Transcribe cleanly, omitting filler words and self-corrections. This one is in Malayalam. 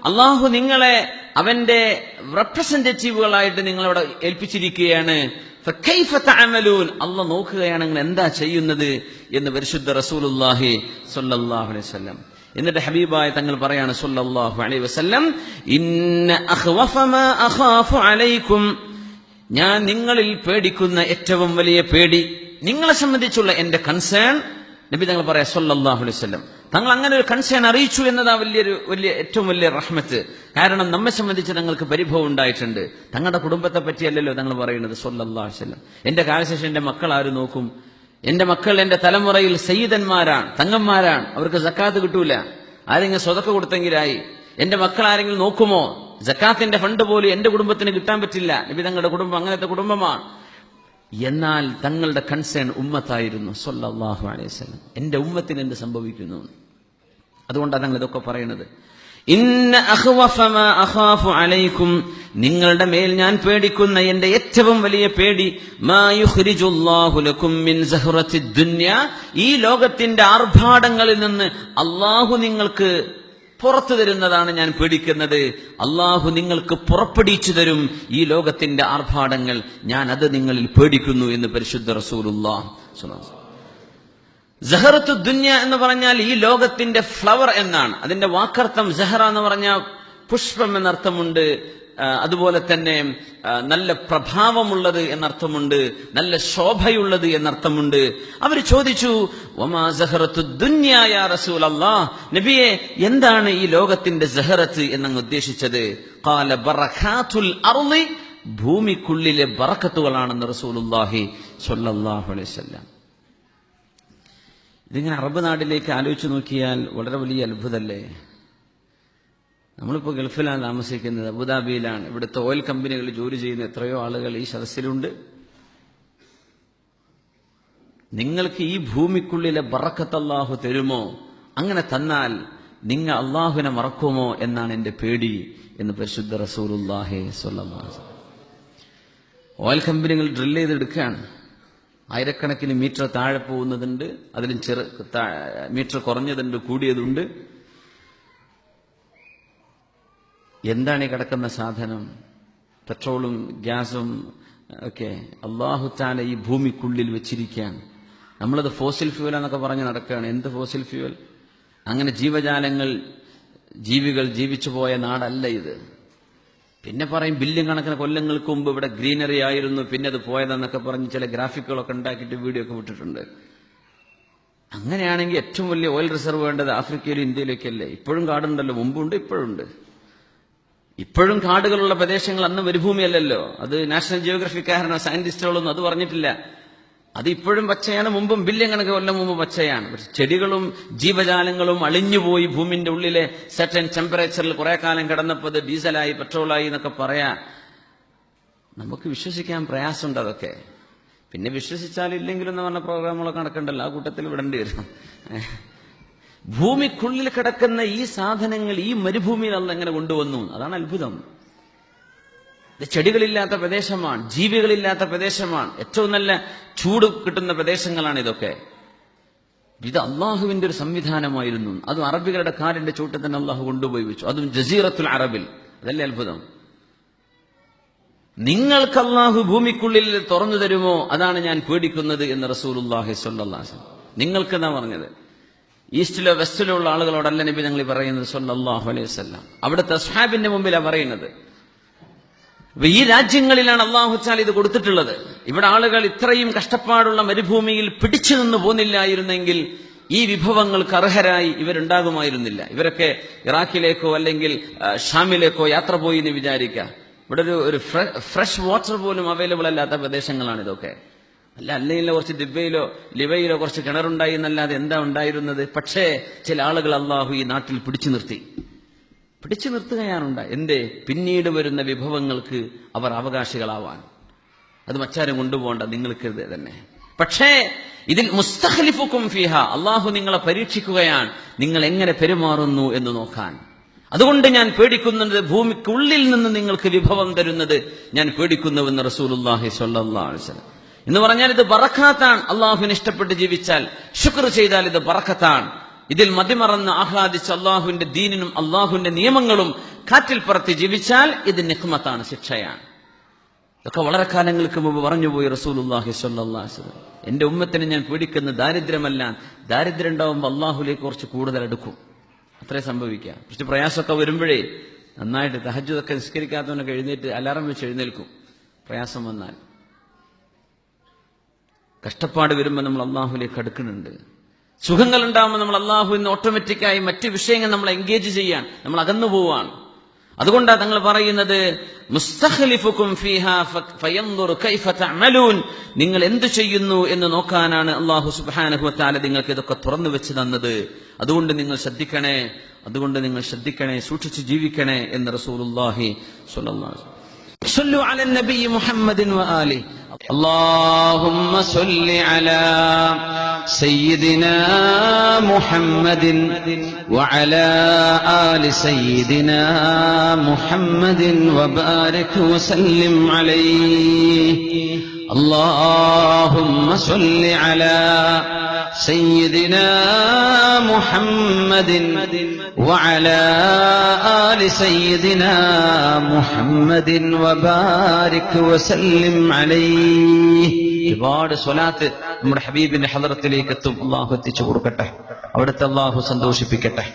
അള്ളാഹു നിങ്ങളെ അവന്റെ റെപ്രസെന്റേറ്റീവുകളായിട്ട് നിങ്ങളവിടെ ഏൽപ്പിച്ചിരിക്കുകയാണ്. അള്ളാഹ് നോക്കുകയാണ് നിങ്ങൾ എന്താ ചെയ്യുന്നത് എന്ന് പരിശുദ്ധ റസൂലുള്ളാഹി സ്വല്ലല്ലാഹു അലൈഹി വസല്ലം. എന്നിട്ട് ഹബീബായ തങ്ങൾ പറയാണ് സ്വല്ലല്ലാഹു അലൈഹി വസല്ലം, ഇന്ന അഖ്വഫ മാ അഖാഫു അലൈക്കും, ഞാൻ നിങ്ങളിൽ പേടിക്കുന്ന ഏറ്റവും വലിയ പേടി, നിങ്ങളെ സംബന്ധിച്ചുള്ള എന്റെ കൺസേൺ, നബി തങ്ങൾ പറയാ സ്വല്ലല്ലാഹു അലൈഹി വസല്ലം, തങ്ങൾ അങ്ങനെ ഒരു കൺസേൺ അറിയിച്ചു എന്നതാ ഏറ്റവും വലിയ റഹ്മത്ത്. കാരണം നമ്മെ സംബന്ധിച്ച് തങ്ങൾക്ക് പരിഭവം ഉണ്ടായിട്ടുണ്ട്. തങ്ങളുടെ കുടുംബത്തെ പറ്റിയല്ലല്ലോ തങ്ങൾ പറയുന്നത് സ്വല്ലല്ലാഹു അലൈഹി വസല്ലം. എന്റെ കാലശേഷം എന്റെ മക്കൾ ആര് നോക്കും? എന്റെ മക്കൾ എന്റെ തലമുറയിൽ സയ്യിദന്മാരാണ്, തങ്ങന്മാരാണ്, അവർക്ക് സക്കാത്ത് കിട്ടൂല. ആരെങ്കിലും സ്വതക്ക കൊടുത്തെങ്കിലായി. എന്റെ മക്കൾ ആരെങ്കിലും നോക്കുമോ? സക്കാത്തിന്റെ ഫണ്ട് പോലും എന്റെ കുടുംബത്തിന് കിട്ടാൻ പറ്റില്ല. നബി തങ്ങളുടെ കുടുംബം അങ്ങനത്തെ കുടുംബമാണ്. എന്നാൽ തങ്ങളുടെ കൺസേൺ ഉമ്മത്തായിരുന്നു സ്വല്ലല്ലാഹു അലൈഹി വസല്ലം. എന്റെ ഉമ്മത്തിന് എന്ത് സംഭവിക്കുന്നു? അതുകൊണ്ടാണ് തങ്ങൾ ഇതൊക്കെ പറയുന്നത്. ഇന്ന അഖ്വഫ മാ അഖാഫു അലൈക്കും, നിങ്ങളുടെ മേൽ ഞാൻ പേടിക്കുന്ന എന്റെ ഏറ്റവും വലിയ പേടി, മാ യുഖ്രിജുല്ലാഹു ലക്കും മിൻ സഹറത്തിദ് ദുനിയ, ഈ ലോകത്തിന്റെ ആർഭാടങ്ങളിൽ നിന്ന് അല്ലാഹു നിങ്ങൾക്ക് പുറത്തു തരുന്നതാണ് ഞാൻ പേടിക്കുന്നത്. അള്ളാഹു നിങ്ങൾക്ക് പുറപ്പെടുവിച്ചു തരും ഈ ലോകത്തിന്റെ ആർഭാടങ്ങൾ, ഞാൻ അത് നിങ്ങളിൽ പേടിക്കുന്നു എന്ന് പരിശുദ്ധ റസൂലുള്ളാഹി സ്വല്ലല്ലാഹു അലൈഹി വസല്ലം. സഹറത്തു ദുനിയ എന്ന് പറഞ്ഞാൽ ഈ ലോകത്തിന്റെ ഫ്ലവർ എന്നാണ്. അതിന്റെ വാക്കർത്ഥം സഹറ എന്ന് പറഞ്ഞാൽ പുഷ്പം എന്നർത്ഥമുണ്ട്. അതുപോലെ തന്നെ നല്ല പ്രഭാവമുള്ളത് എന്നർത്ഥമുണ്ട്, നല്ല ശോഭയുള്ളത് എന്നർത്ഥമുണ്ട്. അവർ ചോദിച്ചു, വമാ സഹറത്തു ദുനിയ യാ റസൂലല്ലാഹ്, നബിയെ എന്താണ് ഈ ലോകത്തിന്റെ സഹറത്ത് എന്നങ്ങ് ഉദ്ദേശിച്ചത്? ഖാല ബറകാതുൽ അർളി, ഭൂമിക്കുള്ളിലെ ബറക്കത്തുകളാണെന്ന് റസൂലുള്ളാഹി സ്വല്ലല്ലാഹു അലൈഹി വസല്ലം. ഇതിങ്ങനെ അറബ് നാട്ടിലേക്ക് ആലോചിച്ചു നോക്കിയാൽ വളരെ വലിയ അത്ഭുതമല്ലേ? നമ്മളിപ്പോൾ ഗൾഫിലാണ് താമസിക്കുന്നത്, അബുദാബിയിലാണ്. ഇവിടുത്തെ ഓയിൽ കമ്പനികളിൽ ജോലി ചെയ്യുന്ന എത്രയോ ആളുകൾ ഈ സദസ്സിലുണ്ട്. നിങ്ങൾക്ക് ഈ ഭൂമിക്കുള്ളിലെ ബറക്കത്ത് അല്ലാഹു തരുമോ? അങ്ങനെ തന്നാൽ നിങ്ങൾ അള്ളാഹുവിനെ മറക്കുമോ എന്നാണ് എന്റെ പേടി എന്ന് പരിശുദ്ധ റസൂലുള്ളാഹി സ്വല്ലല്ലാഹു അലൈഹി വസല്ലം. ഓയിൽ കമ്പനികൾ ഡ്രിൽ ചെയ്തെടുക്കുകയാണ്. ആയിരക്കണക്കിന് മീറ്റർ താഴെ പോകുന്നതുണ്ട്, അതിലും മീറ്റർ കുറഞ്ഞതുണ്ട്, കൂടിയതുണ്ട്. എന്താണ് ഈ കിടക്കുന്ന സാധനം? പെട്രോളും ഗ്യാസും ഒക്കെ അല്ലാഹു തആല ഈ ഭൂമിക്കുള്ളിൽ വെച്ചിരിക്കുകയാണ്. നമ്മളത് ഫോസിൽ ഫ്യൂൽ എന്നൊക്കെ പറഞ്ഞ് നടക്കുകയാണ്. എന്ത് ഫോസിൽ ഫ്യൂൽ? അങ്ങനെ ജീവജാലങ്ങൾ, ജീവികൾ ജീവിച്ചു പോയ നാടല്ല ഇത്. പിന്നെ പറയും ബില്യൺ കണക്കിന് കൊല്ലങ്ങൾക്ക് മുമ്പ് ഇവിടെ ഗ്രീനറി ആയിരുന്നു, പിന്നെ അത് പോയതെന്നൊക്കെ പറഞ്ഞ് ചില ഗ്രാഫിക്കുകളൊക്കെ ഉണ്ടാക്കിയിട്ട് വീഡിയോ ഒക്കെ വിട്ടിട്ടുണ്ട്. അങ്ങനെയാണെങ്കിൽ ഏറ്റവും വലിയ ഓയിൽ റിസർവ് വേണ്ടത് ആഫ്രിക്കയിലും ഇന്ത്യയിലേക്കല്ലേ? ഇപ്പോഴും കാടുണ്ടല്ലോ, മുമ്പുണ്ട് ഇപ്പോഴുണ്ട്. ഇപ്പോഴും കാടുകളുള്ള പ്രദേശങ്ങൾ അന്ന് മരുഭൂമിയല്ലല്ലോ. അത് നാഷണൽ ജിയോഗ്രഫിക്കാരനോ സയന്റിസ്റ്റുകളൊന്നും അത് പറഞ്ഞിട്ടില്ല. അത് ഇപ്പോഴും പച്ചയാണ്, മുമ്പും ബില്യൺ കണക്ക് കൊല്ലം മുമ്പ് പച്ചയാണ്. പക്ഷെ ചെടികളും ജീവജാലങ്ങളും അളിഞ്ഞുപോയി ഭൂമിന്റെ ഉള്ളിലെ സെർട്ടൻ ടെമ്പറേച്ചറിൽ കുറെ കാലം കിടന്നപ്പോൾ അത് ഡീസലായി, പെട്രോളായി എന്നൊക്കെ പറയാ. നമുക്ക് വിശ്വസിക്കാൻ പ്രയാസമുണ്ട് അതൊക്കെ. പിന്നെ വിശ്വസിച്ചാലില്ലെങ്കിലും എന്ന് പറഞ്ഞ പ്രോഗ്രാമുകളൊക്കെ നടക്കണ്ടല്ലോ, ആ കൂട്ടത്തിൽ വിടേണ്ടി വരും. ഭൂമിക്കുള്ളിൽ കിടക്കുന്ന ഈ സാധനങ്ങൾ ഈ മരുഭൂമിയിൽ അല്ലാഹു എങ്ങനെ കൊണ്ടുവന്നു? അതാണ് അത്ഭുതം. ഇത് ചെടികളില്ലാത്ത പ്രദേശമാണ്, ജീവികളില്ലാത്ത പ്രദേശമാണ്, ഏറ്റവും നല്ല ചൂട് കിട്ടുന്ന പ്രദേശങ്ങളാണ് ഇതൊക്കെ. ഇത് അള്ളാഹുവിന്റെ ഒരു സംവിധാനമായിരുന്നു. അതും അറബികളുടെ കാലിന്റെ ചൂട്ടിൽ തന്നെ അള്ളാഹു കൊണ്ടുപോയി വെച്ചു, അതും ജസീറത്തുൽ അറബിൽ. അതല്ലേ അത്ഭുതം? നിങ്ങൾക്ക് അള്ളാഹു ഭൂമിക്കുള്ളിൽ തുറന്നു തരുമോ? അതാണ് ഞാൻ പേടിക്കുന്നത് എന്ന് റസൂലുള്ളാഹി സ്വല്ലല്ലാഹു അലൈഹി വസല്ലം. നിങ്ങൾക്കെന്നാ പറഞ്ഞത്. ഈസ്റ്റിലോ വെസ്റ്റിലോ ഉള്ള ആളുകളോടല്ല നബി ഞങ്ങൾ പറയുന്നത് സ്വല്ലല്ലാഹു അലൈഹി വസല്ലം. അവിടുത്തെ അസ്ഹാബിന്റെ മുമ്പിലാണ് പറയുന്നത്. ഈ രാജ്യങ്ങളിലാണ് അല്ലാഹു തആല ഇത് കൊടുത്തിട്ടുള്ളത്. ഇവിടെ ആളുകൾ ഇത്രയും കഷ്ടപ്പാടുള്ള മരുഭൂമിയിൽ പിടിച്ചു നിന്ന് പോന്നില്ലായിരുന്നെങ്കിൽ ഈ വിഭവങ്ങൾക്ക് അർഹരായി ഇവരുണ്ടാകുമായിരുന്നില്ല. ഇവരൊക്കെ ഇറാഖിലേക്കോ അല്ലെങ്കിൽ ഷാമിലേക്കോ യാത്ര പോയി എന്ന് വിചാരിക്കുക. ഇവിടെ ഒരു ഫ്രഷ് വാട്ടർ പോലും അവൈലബിൾ അല്ലാത്ത പ്രദേശങ്ങളാണ് ഇതൊക്കെ. അല്ലെങ്കിൽ കുറച്ച് ലിവയിലോ കുറച്ച് കിണറുണ്ടായി എന്നല്ലാതെ എന്താ ഉണ്ടായിരുന്നത്? പക്ഷേ ചില ആളുകൾ അള്ളാഹു ഈ നാട്ടിൽ പിടിച്ചു നിർത്തുകയാണുണ്ട്. എന്തേ? പിന്നീട് വരുന്ന വിഭവങ്ങൾക്ക് അവർ അവകാശികളാവാൻ. അത് മറ്റാരും കൊണ്ടുപോകണ്ട, നിങ്ങൾക്ക് തന്നെ. പക്ഷേ ഇതിൽ മുസ്തഖ്ലിഫുക്കും ഫീഹ, അള്ളാഹു നിങ്ങളെ പരീക്ഷിക്കുകയാണ്, നിങ്ങൾ എങ്ങനെ പെരുമാറുന്നു എന്ന് നോക്കാൻ. അതുകൊണ്ട് ഞാൻ പേടിക്കുന്നത് ഭൂമിക്കുള്ളിൽ നിന്ന് നിങ്ങൾക്ക് വിഭവം തരുന്നത് ഞാൻ പേടിക്കുന്നുവെന്ന് റസൂലുള്ളാഹി സ്വല്ലല്ലാഹു അലൈഹി വസല്ലം. എന്ന് പറഞ്ഞാൽ ഇത് ബറക്കത്താണ്. അള്ളാഹുവിനെ ഇഷ്ടപ്പെട്ട് ജീവിച്ചാൽ, ശുക്ർ ചെയ്താൽ ഇത് ബറക്കത്താണ്. ഇതിൽ മതിമറന്ന് ആഹ്ലാദിച്ച് അള്ളാഹുവിന്റെ ദീനിനും അള്ളാഹുവിന്റെ നിയമങ്ങളും കാറ്റിൽ പറത്തി ജീവിച്ചാൽ ഇത് നിഖ്മത്താണ്, ശിക്ഷയാണ്. ഇതൊക്കെ വളരെ കാലങ്ങൾക്ക് മുമ്പ് പറഞ്ഞുപോയി റസൂലുള്ളാഹി സ്വല്ലല്ലാഹു അലൈഹി വസല്ലം. എന്റെ ഉമ്മത്തിനെ ഞാൻ പേടിക്കുന്ന ദാരിദ്ര്യമല്ല, ദാരിദ്ര്യം ഉണ്ടാവുമ്പോൾ അള്ളാഹുലേക്ക് കുറച്ച് കൂടുതൽ അടുക്കും, അത്രേ സംഭവിക്കുക. കുറച്ച് പ്രയാസമൊക്കെ വരുമ്പോഴേ നന്നായിട്ട് തഹജ്ജുദൊക്കെ നിസ്കരിക്കാത്തവനൊക്കെ എഴുന്നേറ്റ് അലാറം വെച്ച് എഴുന്നേൽക്കും. പ്രയാസം വന്നാൽ, കഷ്ടപ്പാട് വരുമ്പോൾ നമ്മൾ അള്ളാഹുലേക്ക് അടുക്കുന്നുണ്ട്. സുഖങ്ങൾ ഉണ്ടാകുമ്പോൾ നമ്മൾ അള്ളാഹുവിന് ഓട്ടോമാറ്റിക്കായി മറ്റ് വിഷയങ്ങൾ നമ്മൾ എൻഗേജ് ചെയ്യാൻ നമ്മൾ അകന്നു പോവാണ്. അതുകൊണ്ടാണ് തങ്ങൾ പറയുന്നത് മുസ്തഖ്ലിഫുകും ഫീഹാ ഫയൻദുർ കൈഫ തഅമലൂൻ, നിങ്ങൾ എന്ത് ചെയ്യുന്നു എന്ന് നോക്കാനാണ് അല്ലാഹു സുബ്ഹാനഹു വ തആല നിങ്ങൾക്ക് ഇതൊക്കെ തുറന്നു വെച്ച് തന്നത്. അതുകൊണ്ട് നിങ്ങൾ ശ്രദ്ധിക്കണേ, സൂക്ഷിച്ച് ജീവിക്കണേ എന്ന് റസൂലുള്ളാഹി സ്വല്ലല്ലാഹു അലൈഹി വസല്ലം. സ്വല്ലു അലൻ നബി മുഹമ്മദിൻ വ ആലിഹി. اللهم صل على سيدنا محمد وعلى آل سيدنا محمد وبارك وسلم عليه. اللهم صل على سيدنا محمد وعلى آل سيدنا محمد وبارك وسلم عليه. ഒരുപാട് സ്വലാത്ത് നമ്മുടെ ഹബീബിന്റെ ഹദറത്തിലേക്ക് എത്തും. അള്ളാഹു എത്തിച്ചു കൊടുക്കട്ടെ, അവിടുത്തെ അള്ളാഹു സന്തോഷിപ്പിക്കട്ടെ.